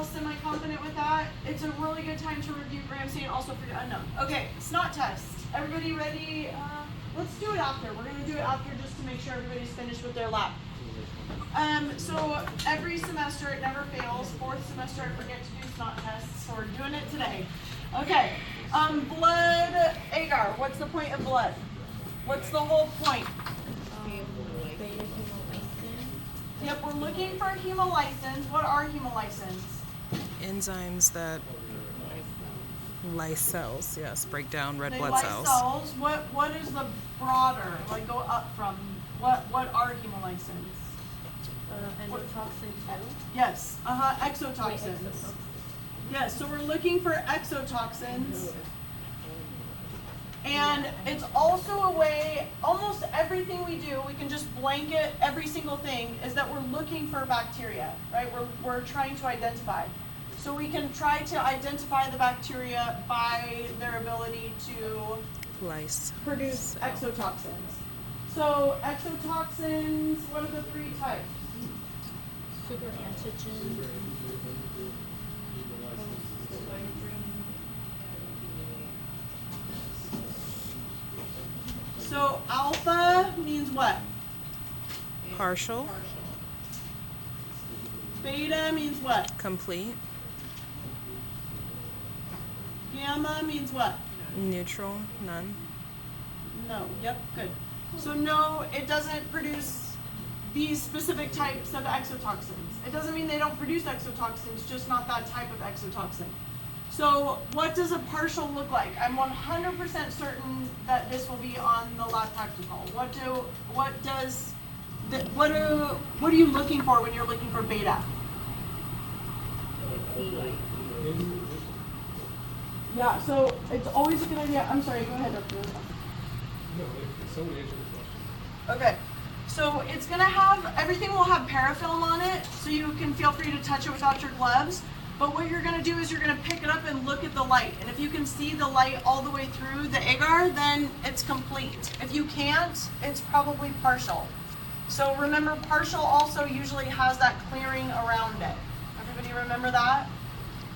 semi-confident with that. It's a really good time to review Gram-Stain also for your unknown. Okay, snot test. Everybody ready? Let's do it after. We're going to do it after just to make sure everybody's finished with their lab. So every semester, it never fails. Fourth semester, I forget to do snot tests, so we're doing it today. Okay, blood agar. What's the point of blood? What's the whole point? Yep, we're looking for hemolysins. What are hemolysins? Enzymes that lyse cells, yes, break down red blood lyse cells. Cells. What is the broader? Like go up from what are hemolysins? Endotoxin too? Yes. Exotoxins. Yes. So we're looking for exotoxins. And it's also a way, almost everything we do, we can just blanket every single thing, is that we're looking for bacteria, right? We're trying to identify. So we can try to identify the bacteria by their ability to Lyse. produce exotoxins. So exotoxins, what are the three types? Super antigen. So alpha means what? Partial. Beta means what? Complete. Gamma means what? Neutral. None. No. Yep, good. So no, it doesn't produce these specific types of exotoxins. It doesn't mean they don't produce exotoxins, just not that type of exotoxin. So what does a partial look like? I'm 100% certain that this will be on the lab practical. What are you looking for when you're looking for beta? Yeah, so it's always a good idea. I'm sorry, go ahead, Dr. No, if someone answered the question. Okay, so it's gonna have, everything will have parafilm on it, so you can feel free to touch it without your gloves. But what you're gonna do is you're gonna pick it up and look at the light. And if you can see the light all the way through the agar, then it's complete. If you can't, it's probably partial. So remember, partial also usually has that clearing around it. Everybody remember that?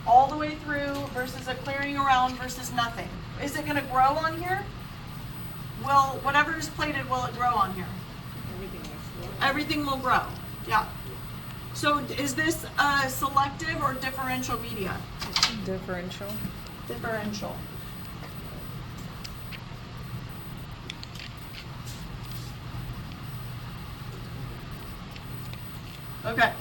All the way through versus a clearing around versus nothing. Is it gonna grow on here? Will whatever is plated, will it grow on here? Everything will grow, yeah. So is this a selective or differential media? Differential. Differential. Okay.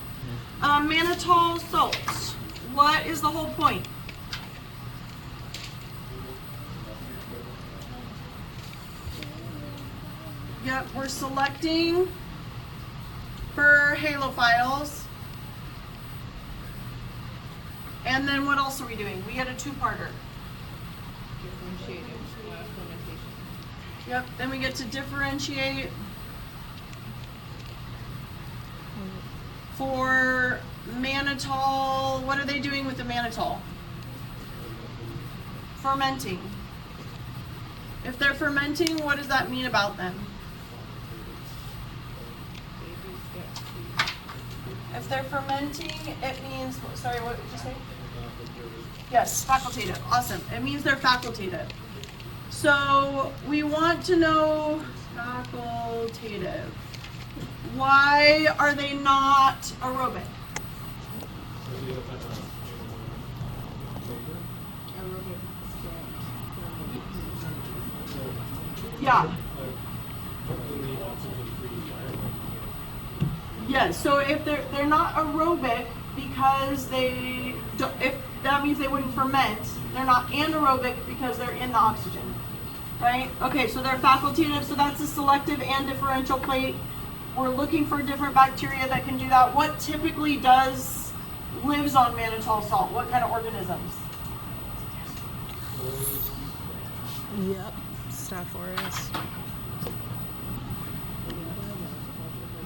Mannitol salts. What is the whole point? Yep, we're selecting for halophiles. And then what else are we doing? We had a two-parter. Differentiated fermentation. Yep, then we get to differentiate for mannitol. What are they doing with the mannitol? Fermenting. If they're fermenting, what does that mean about them? If they're fermenting, it means, sorry, what did you say? Yes, facultative. Awesome. It means they're facultative. So we want to know facultative. Why are they not aerobic? Yeah. Yes, so if they're not aerobic because if that means they wouldn't ferment, they're not anaerobic because they're in the oxygen, right? Okay, so they're facultative, so that's a selective and differential plate. We're looking for different bacteria that can do that. What typically lives on mannitol salt? What kind of organisms? Yep. Staph aureus.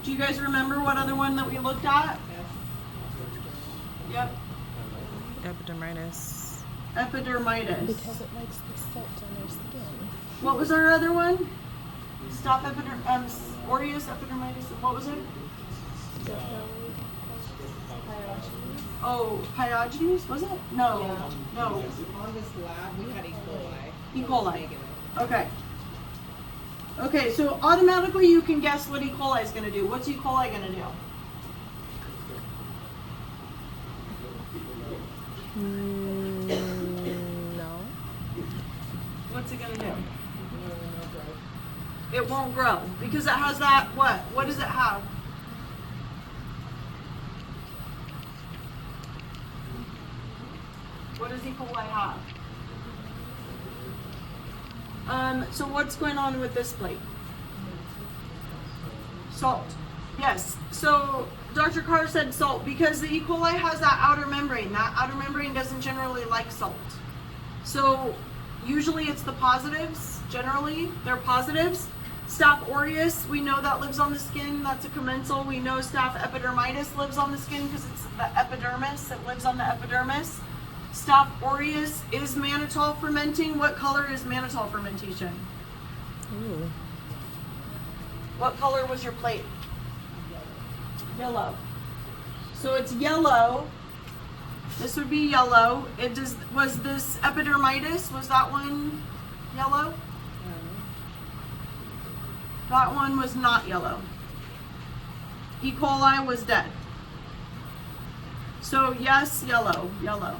Do you guys remember what other one that we looked at? Yep. Epidermitis. Epidermitis. Because it likes the salt on their skin. What was our other one? Staph aureus epidermitis. What was it? Oh, Pyogenes, was it? No. Yeah. No. On this lab, we had E. coli. E. coli. Negative. Okay. Okay, so automatically you can guess what E. coli is going to do. What's E. coli going to do? No. What's it going to do? It won't grow because it has that what? What does it have? What does E. coli have? So what's going on with this plate? Salt. Yes. So Dr. Carr said salt because the E. coli has that outer membrane. That outer membrane doesn't generally like salt. So usually it's the positives. Generally, they're positives. Staph aureus, we know that lives on the skin. That's a commensal. We know Staph epidermidis lives on the skin because it's the epidermis. It lives on the epidermis. Staph aureus is mannitol fermenting. What color is mannitol fermentation? Ooh. What color was your plate? Yellow. So it's yellow. This would be yellow. Was this epidermidis? Was that one yellow? That one was not yellow. E. coli was dead. So yes, yellow, yellow.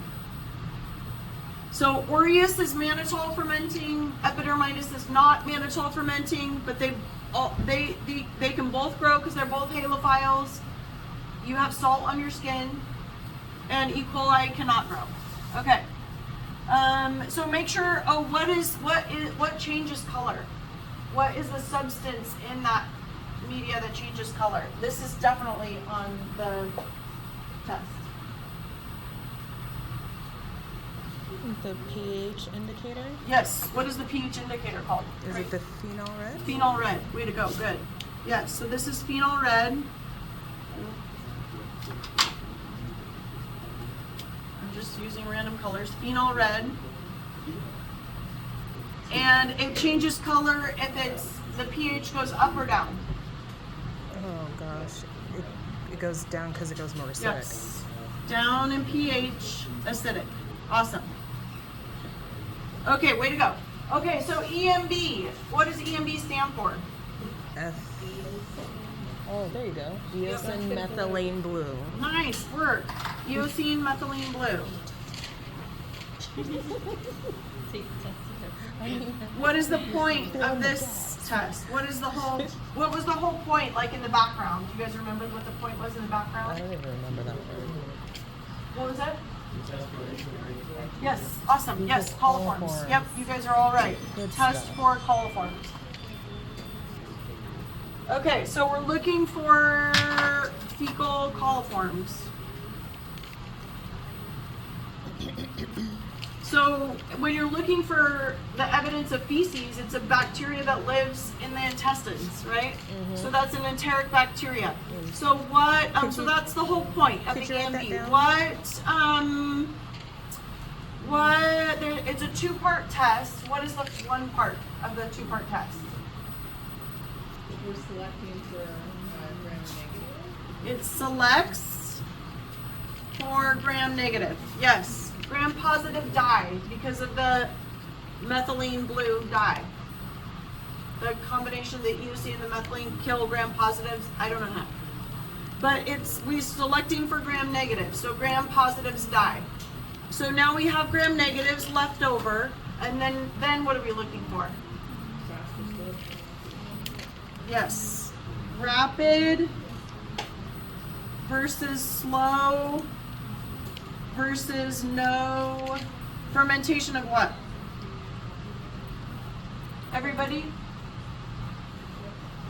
So aureus is mannitol fermenting, epidermidis is not mannitol fermenting, but they can both grow because they're both halophiles. You have salt on your skin, and E. coli cannot grow. Okay. So make sure. Oh, what changes color? What is the substance in that media that changes color? This is definitely on the test. The pH indicator? Yes. What is the pH indicator called? Is it the phenol red? Phenol red. Way to go. Good. Yes. So this is phenol red. I'm just using random colors. Phenol red. And it changes color if the pH goes up or down. Oh gosh. It goes down because it goes more acidic. Yes. Down in pH, acidic. Awesome. Okay, way to go. Okay, so EMB. What does EMB stand for? Oh, there you go. Eosin methylene blue. Nice work. Eosine methylene blue. What is the point of this test? What was the whole point like in the background? Do you guys remember what the point was in the I background? don't even remember that word. What was it? Yes, awesome. Yes, coliforms. Coliforms. Yep, you guys are all right. Good Test stuff. for coliforms. Okay, so we're looking for fecal coliforms. So when you're looking for the evidence of feces, it's a bacteria that lives in the intestines, right? So that's an enteric bacteria. So what? So that's the whole point of the Could you write that EMB. down? It's a two-part test. What is the one part of the two-part test? We're selecting for gram-negative. It selects for gram-negative. Yes. Gram-positive dye because of the methylene blue dye. The combination of the eosine and the methylene kill gram-positives. I don't know how. But we're selecting for gram-negative. So gram-positives die. So now we have gram-negatives left over. And then what are we looking for? Faster slope. Yes. Rapid versus slow versus no fermentation of what? Everybody?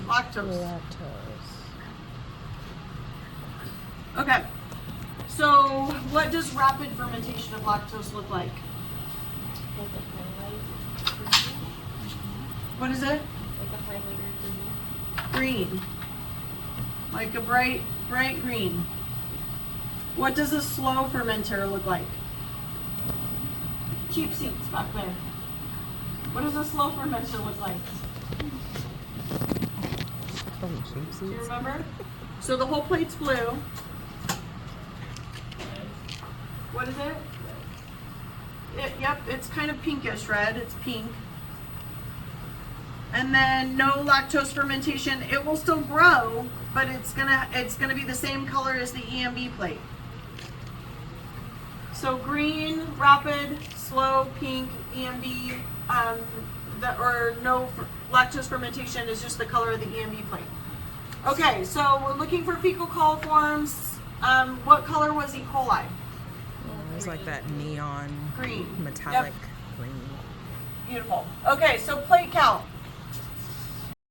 Lactose. Lactose. Okay. So what does rapid fermentation of lactose look like? Like a highlight What is it? green. Like a highlighter green. Green. Like a bright green. What does a slow fermenter look like? Cheap seats back there. What does a slow fermenter look like? Oh, cheap Do you seats. remember? So the whole plate's blue. what is it? Yep, it's kind of pinkish red. It's pink. And then no lactose fermentation. It will still grow, but it's gonna be the same color as the EMB plate. So green, rapid, slow, pink, EMB, or no lactose fermentation is just the color of the EMB plate. Okay, so we're looking for fecal coliforms. What color was E. coli? It was like that neon Green. metallic Yep. green. Beautiful. Okay, so plate count.